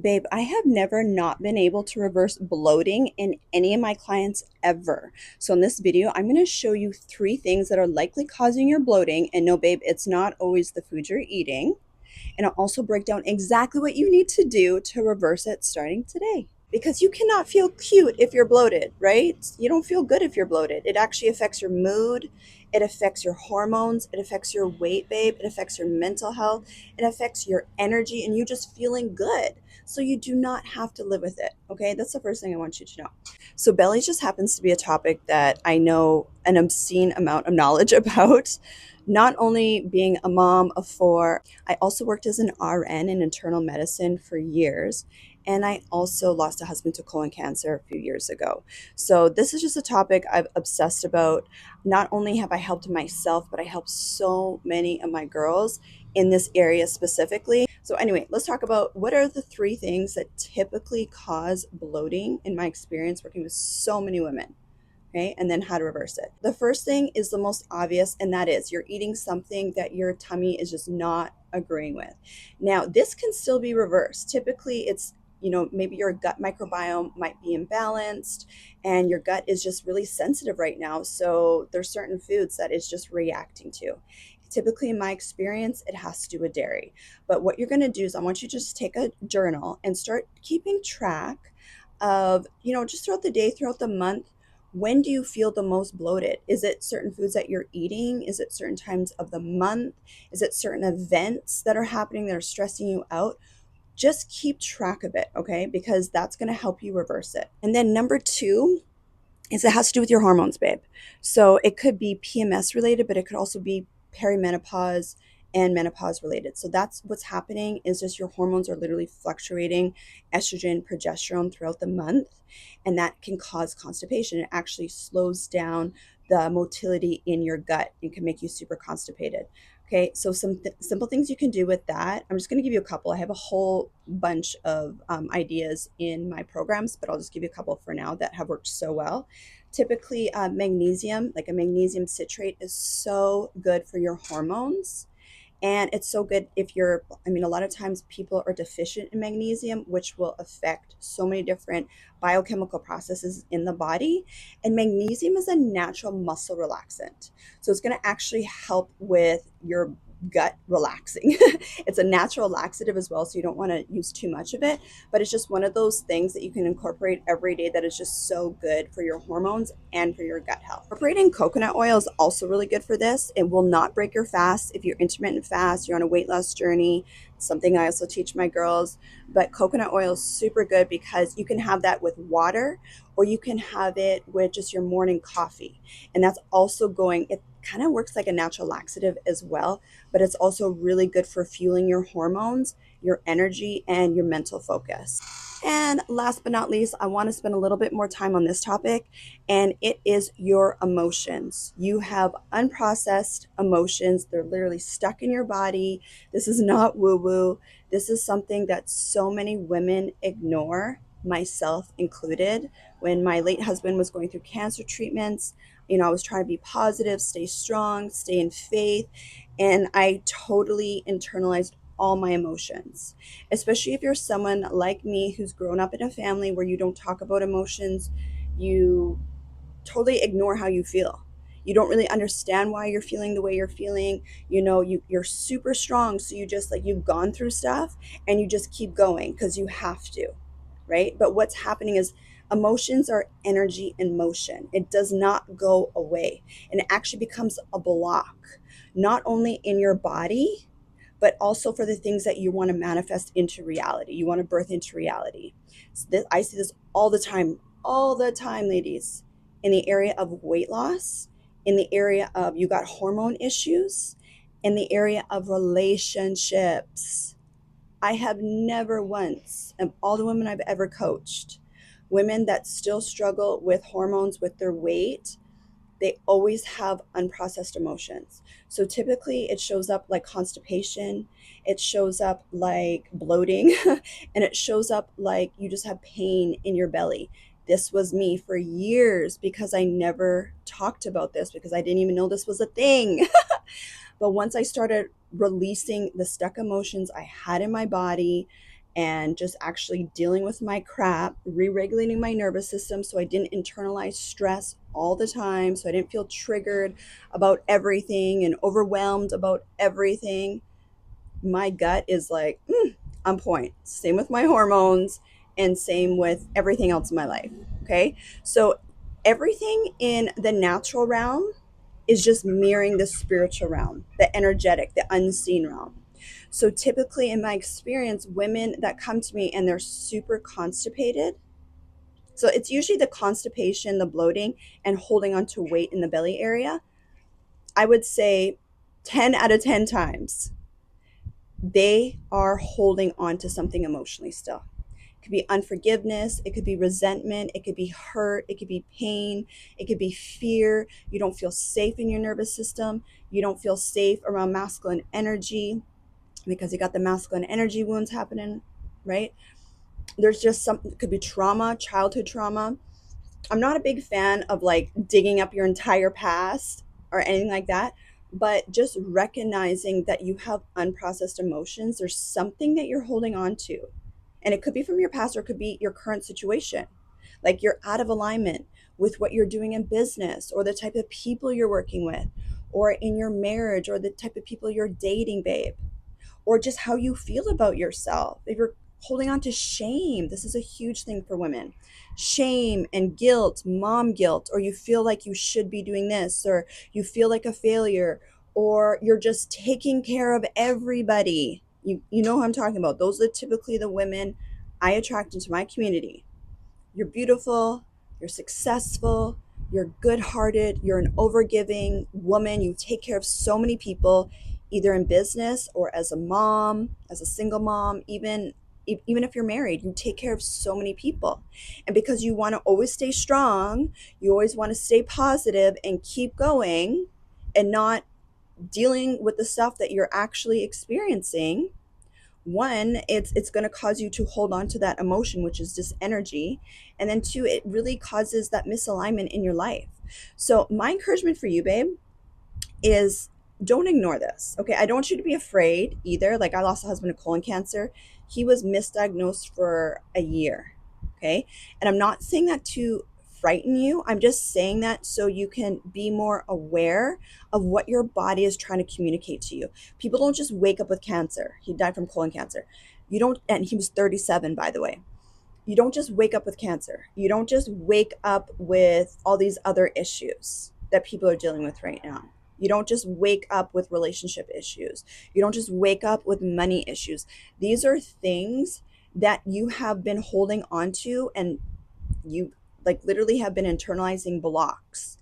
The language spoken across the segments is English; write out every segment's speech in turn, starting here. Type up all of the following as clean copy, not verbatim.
Babe, I have never not been able to reverse bloating in any of my clients ever. So in this video, I'm going to show you 3 things that are likely causing your bloating. And no, babe, it's not always the food you're eating. And I'll also break down exactly what you need to do to reverse it starting today. Because you cannot feel cute if you're bloated, right? You don't feel good if you're bloated. It actually affects your mood, it affects your hormones, it affects your weight, babe, it affects your mental health, it affects your energy, and you just feeling good. So you do not have to live with it, okay? That's the first thing I want you to know. So belly just happens to be a topic that I know an obscene amount of knowledge about. Not only being a mom of 4, I also worked as an RN in internal medicine for years. And I also lost a husband to colon cancer a few years ago. So this is just a topic I've obsessed about. Not only have I helped myself, but I helped so many of my girls in this area specifically. So anyway, let's talk about what are the 3 things that typically cause bloating in my experience working with so many women. Okay, and then how to reverse it. The first thing is the most obvious, and that is you're eating something that your tummy is just not agreeing with. Now, this can still be reversed. Typically, it's maybe your gut microbiome might be imbalanced and your gut is just really sensitive right now. So there's certain foods that it's just reacting to. Typically, in my experience, it has to do with dairy. But what you're going to do is I want you to just take a journal and start keeping track of, just throughout the day, throughout the month, when do you feel the most bloated? Is it certain foods that you're eating? Is it certain times of the month? Is it certain events that are happening that are stressing you out? Just keep track of it, okay? Because that's going to help you reverse it. And then number 2 is it has to do with your hormones, babe. So it could be PMS related, but it could also be perimenopause and menopause related. So that's what's happening is just your hormones are literally fluctuating estrogen, progesterone throughout the month, and that can cause constipation. It actually slows down the motility in your gut and can make you super constipated. Okay, so some simple things you can do with that. I'm just going to give you a couple. I have a whole bunch of ideas in my programs, but I'll just give you a couple for now that have worked so well. Typically, magnesium, like a magnesium citrate, is so good for your hormones. And it's so good if a lot of times people are deficient in magnesium, which will affect so many different biochemical processes in the body. And magnesium is a natural muscle relaxant. So it's going to actually help with your gut relaxing. It's a natural laxative as well, so you don't want to use too much of it, but it's just one of those things that you can incorporate every day that is just so good for your hormones and for your gut health. Incorporating coconut oil is also really good for this. It will not break your fast if you're intermittent fast, you're on a weight loss journey. It's something I also teach my girls, but coconut oil is super good because you can have that with water or you can have it with just your morning coffee. And that's also it kind of works like a natural laxative as well, but it's also really good for fueling your hormones, your energy, and your mental focus. And last but not least, I want to spend a little bit more time on this topic, and it is your emotions. You have unprocessed emotions, they're literally stuck in your body. This is not woo woo. This is something that so many women ignore, myself included. When my late husband was going through cancer treatments, I was trying to be positive, stay strong, stay in faith, and I totally internalized all my emotions. Especially if you're someone like me who's grown up in a family where you don't talk about emotions, you totally ignore how you feel. You don't really understand why you're feeling the way you're feeling. You're super strong, so you just like you've gone through stuff and you just keep going because you have to, right? But what's happening is emotions are energy in motion. It does not go away, and it actually becomes a block, not only in your body, but also for the things that you want to manifest into reality. You want to birth into reality. I see this all the time, ladies, in the area of weight loss, in the area of you got hormone issues, in the area of relationships. I have never once, of all the women I've ever coached, women that still struggle with hormones, with their weight, they always have unprocessed emotions. So typically it shows up like constipation, it shows up like bloating, and it shows up like you just have pain in your belly. This was me for years because I never talked about this because I didn't even know this was a thing. But once I started releasing the stuck emotions I had in my body and just actually dealing with my crap, re-regulating my nervous system so I didn't internalize stress all the time, so I didn't feel triggered about everything and overwhelmed about everything. My gut is like on point. Same with my hormones and same with everything else in my life. Okay. So everything in the natural realm is just mirroring the spiritual realm, the energetic, the unseen realm. So typically, in my experience, women that come to me and they're super constipated, so it's usually the constipation, the bloating, and holding on to weight in the belly area. I would say 10 out of 10 times they are holding on to something emotionally still. It could be unforgiveness, it could be resentment, it could be hurt, it could be pain, it could be fear. You don't feel safe in your nervous system. You don't feel safe around masculine energy because you got the masculine energy wounds happening, right? There's just something, it could be trauma, childhood trauma. I'm not a big fan of like digging up your entire past or anything like that, but just recognizing that you have unprocessed emotions. There's something that you're holding on to. And it could be from your past or it could be your current situation. Like you're out of alignment with what you're doing in business or the type of people you're working with or in your marriage or the type of people you're dating, babe, or just how you feel about yourself. If you're holding on to shame, this is a huge thing for women. Shame and guilt, mom guilt, or you feel like you should be doing this, or you feel like a failure, or you're just taking care of everybody. You know who I'm talking about. Those are typically the women I attract into my community. You're beautiful, you're successful, you're good hearted, you're an overgiving woman. You take care of so many people, either in business or as a mom, as a single mom, even if you're married, you take care of so many people. And because you want to always stay strong, you always want to stay positive and keep going and not dealing with the stuff that you're actually experiencing. One, it's going to cause you to hold on to that emotion, which is just energy. And then two, it really causes that misalignment in your life. So my encouragement for you, babe, is don't ignore this. Okay. I don't want you to be afraid either. Like I lost a husband to colon cancer. He was misdiagnosed for a year. Okay. And I'm not saying that to frighten you. I'm just saying that so you can be more aware of what your body is trying to communicate to you. People don't just wake up with cancer. He died from colon cancer. You don't, and he was 37, by the way. You don't just wake up with cancer. You don't just wake up with all these other issues that people are dealing with right now. You don't just wake up with relationship issues. You don't just wake up with money issues. These are things that you have been holding on to, and you like literally have been internalizing blocks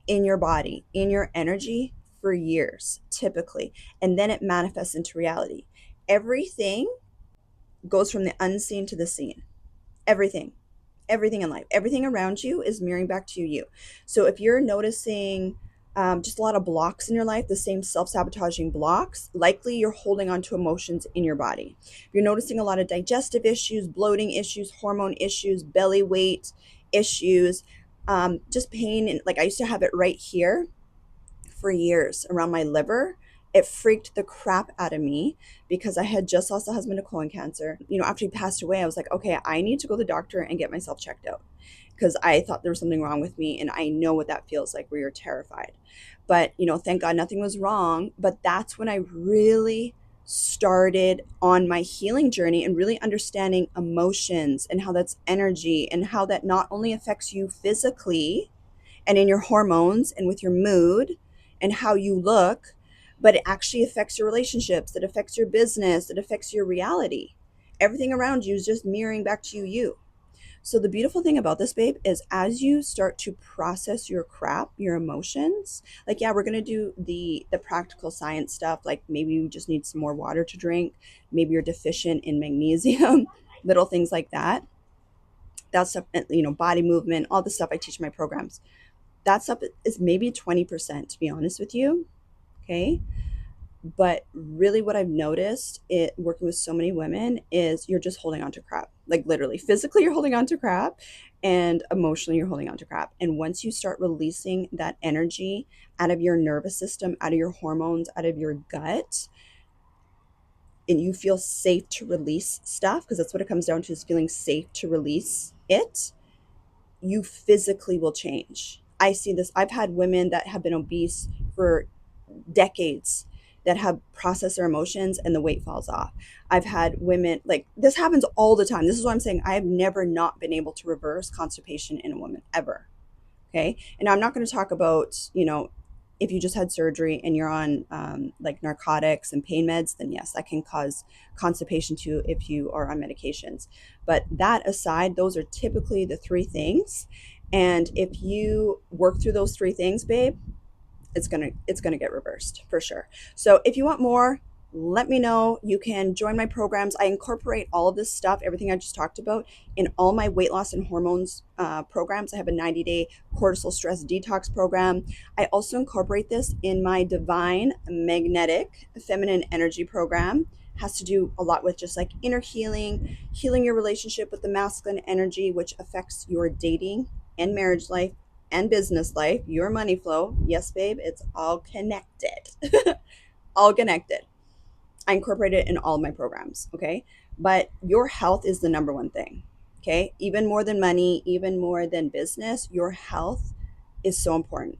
in your body, in your energy for years, typically. And then it manifests into reality. Everything goes from the unseen to the seen. Everything, everything in life, everything around you is mirroring back to you. So if you're noticing just a lot of blocks in your life, the same self-sabotaging blocks, likely you're holding on to emotions in your body. If you're noticing a lot of digestive issues, bloating issues, hormone issues, belly weight issues, just pain. And like I used to have it right here for years around my liver. It freaked the crap out of me because I had just lost a husband to colon cancer. You know, after he passed away, I was like, okay, I need to go to the doctor and get myself checked out because I thought there was something wrong with me. And I know what that feels like where you're terrified. But, you know, thank God nothing was wrong. But that's when I really started on my healing journey and really understanding emotions and how that's energy and how that not only affects you physically and in your hormones and with your mood and how you look, but it actually affects your relationships, it affects your business, it affects your reality. Everything around you is just mirroring back to you. So the beautiful thing about this, babe, is as you start to process your crap, your emotions, like yeah, we're gonna do the practical science stuff, like maybe you just need some more water to drink, maybe you're deficient in magnesium, little things like that. That stuff, you know, body movement, all the stuff I teach in my programs, that stuff is maybe 20%, to be honest with you. Okay. But really what I've noticed it working with so many women is you're just holding on to crap. Like literally, physically you're holding on to crap and emotionally you're holding on to crap. And once you start releasing that energy out of your nervous system, out of your hormones, out of your gut, and you feel safe to release stuff, because that's what it comes down to, is feeling safe to release it, you physically will change. I see this. I've had women that have been obese for decades that have processed their emotions and the weight falls off. I've had women, like, this happens all the time. This is what I'm saying. I have never not been able to reverse constipation in a woman ever. Okay. And I'm not going to talk about, if you just had surgery and you're on like narcotics and pain meds, then yes, that can cause constipation too if you are on medications. But that aside, those are typically the three things. And if you work through those three things, babe, it's gonna get reversed for sure. So if you want more, let me know. You can join my programs. I incorporate all of this stuff, everything I just talked about, in all my weight loss and hormones programs. I have a 90-day cortisol stress detox program. I also incorporate this in my divine magnetic feminine energy program. Has to do a lot with just like inner healing your relationship with the masculine energy, which affects your dating and marriage life and business life, your money flow. Yes, babe, it's all connected. All connected. I incorporate it in all of my programs, okay? But your health is the number one thing, okay? Even more than money, even more than business, your health is so important.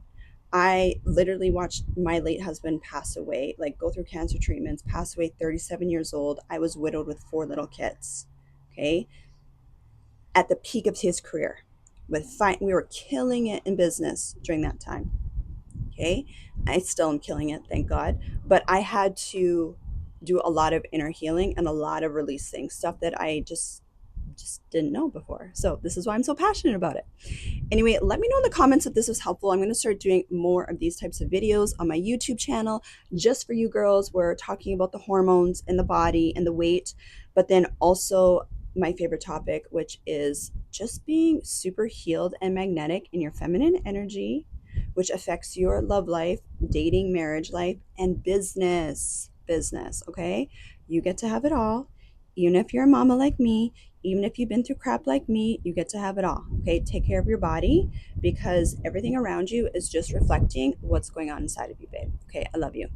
I literally watched my late husband pass away, like go through cancer treatments, pass away 37 years old. I was widowed with 4 little kids, okay? At the peak of his career. We were killing it in business during that time. Okay. I still am killing it, thank God. But I had to do a lot of inner healing and a lot of releasing stuff that I just didn't know before. So this is why I'm so passionate about it. Anyway, let me know in the comments if this was helpful. I'm going to start doing more of these types of videos on my YouTube channel just for you girls. We're talking about the hormones in the body and the weight, but then also my favorite topic, which is just being super healed and magnetic in your feminine energy, which affects your love life, dating, marriage life, and business. Business, okay? You get to have it all. Even if you're a mama like me, even if you've been through crap like me, you get to have it all. Okay, take care of your body, because everything around you is just reflecting what's going on inside of you, babe. Okay, I love you.